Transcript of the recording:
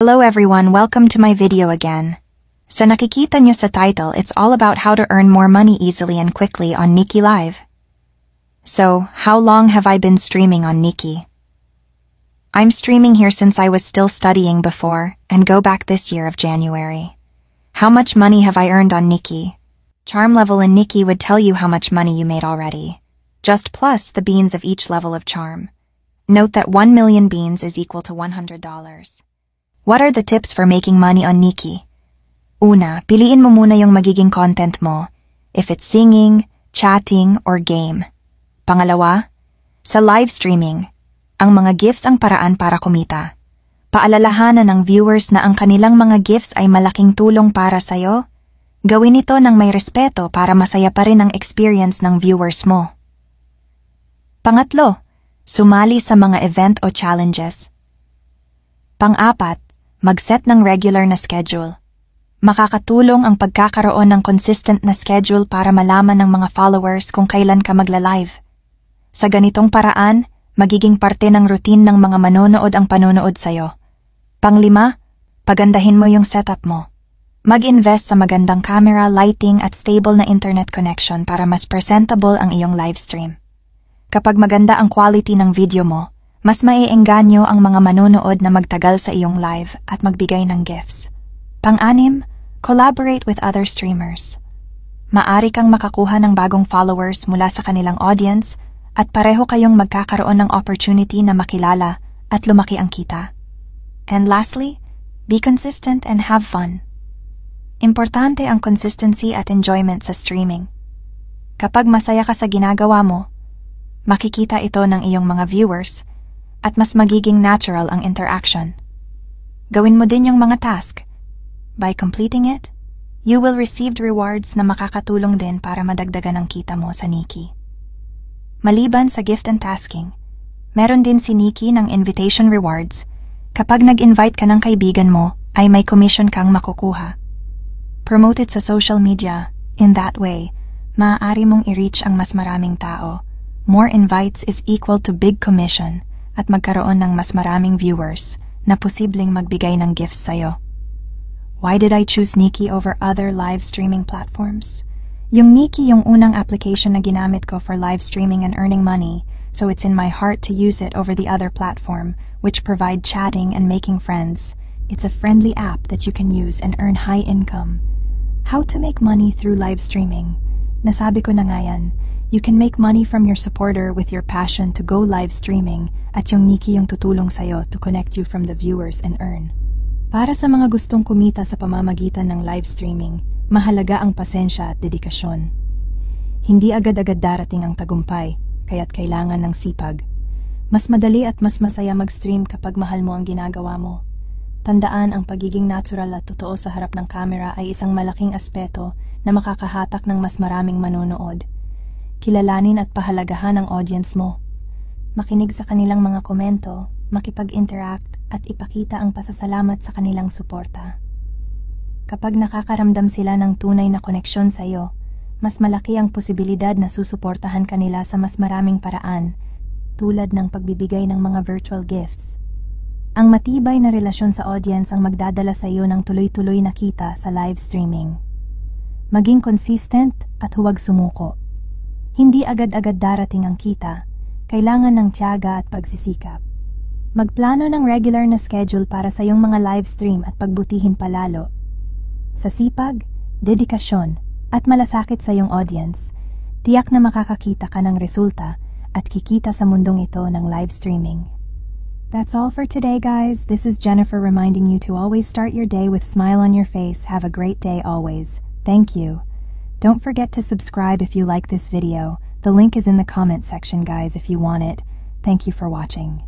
Hello everyone, welcome to my video again. Sa nakikita nyo sa title, it's all about how to earn more money easily and quickly on Niki Live. So, how long have I been streaming on Niki? I'm streaming here since I was still studying before, and go back this year of January. How much money have I earned on Niki? Charm level in Niki would tell you how much money you made already. Just plus the beans of each level of charm. Note that 1 million beans is equal to $100. What are the tips for making money on Niki? Una, piliin mo muna yung magiging content mo, if it's singing, chatting, or game. Pangalawa, sa live streaming, ang mga gifts ang paraan para kumita. Paalalahanan ng viewers na ang kanilang mga gifts ay malaking tulong para sa'yo. Gawin ito ng may respeto para masaya pa rin ang experience ng viewers mo. Pangatlo, sumali sa mga event o challenges. Pang-apat, mag-set ng regular na schedule. Makakatulong ang pagkakaroon ng consistent na schedule para malaman ng mga followers kung kailan ka magla-live. Sa ganitong paraan, magiging parte ng routine ng mga manonood ang panonood sa'yo. Panglima, pagandahin mo yung setup mo. Mag-invest sa magandang camera, lighting at stable na internet connection para mas presentable ang iyong livestream. Kapag maganda ang quality ng video mo, mas maiengganyo ang mga manonood na magtagal sa iyong live at magbigay ng gifts. Pang-anim, collaborate with other streamers. Maari kang makakuha ng bagong followers mula sa kanilang audience at pareho kayong magkakaroon ng opportunity na makilala at lumaki ang kita. And lastly, be consistent and have fun. Importante ang consistency at enjoyment sa streaming. Kapag masaya ka sa ginagawa mo, makikita ito ng iyong mga viewers at mas magiging natural ang interaction. Gawin mo din yung mga task. By completing it, you will receive rewards na makakatulong din para madagdagan ang kita mo sa Niki. Maliban sa gift and tasking, meron din si Niki ng invitation rewards. Kapag nag-invite ka ng kaibigan mo, ay may commission kang makukuha. Promote it sa social media. In that way, maaari mong i-reach ang mas maraming tao. More invites is equal to big commission at magkaroon ng mas maraming viewers na posibleng magbigay ng gifts sa'yo. Why did I choose Niki over other live streaming platforms? Yung Niki yung unang application na ginamit ko for live streaming and earning money, so it's in my heart to use it over the other platform, which provide chatting and making friends. It's a friendly app that you can use and earn high income. How to make money through live streaming? Nasabi ko na nga yan. You can make money from your supporter with your passion to go live streaming at yung Niki yung tutulong sa'yo to connect you from the viewers and earn. Para sa mga gustong kumita sa pamamagitan ng live streaming, mahalaga ang pasensya at dedikasyon. Hindi agad-agad darating ang tagumpay, kaya't kailangan ng sipag. Mas madali at mas masaya mag-stream kapag mahal mo ang ginagawa mo. Tandaan ang pagiging natural at totoo sa harap ng camera ay isang malaking aspeto na makakahatak ng mas maraming manonood. Kilalanin at pahalagahan ang audience mo. Makinig sa kanilang mga komento, makipag-interact at ipakita ang pasasalamat sa kanilang suporta. Kapag nakakaramdam sila ng tunay na koneksyon sa iyo, mas malaki ang posibilidad na susuportahan kanila sa mas maraming paraan, tulad ng pagbibigay ng mga virtual gifts. Ang matibay na relasyon sa audience ang magdadala sa iyo ng tuloy-tuloy na kita sa live streaming. Maging consistent at huwag sumuko. Hindi agad-agad darating ang kita, kailangan ng tiyaga at pagsisikap. Magplano ng regular na schedule para sa iyong mga live stream at pagbutihin palalo. Sa sipag, dedikasyon, at malasakit sa iyong audience, tiyak na makakakita ka ng resulta at kikita sa mundong ito ng live streaming. That's all for today, guys. This is Jennifer reminding you to always start your day with a smile on your face. Have a great day always. Thank you. Don't forget to subscribe if you like this video. The link is in the comment section, guys, if you want it. Thank you for watching.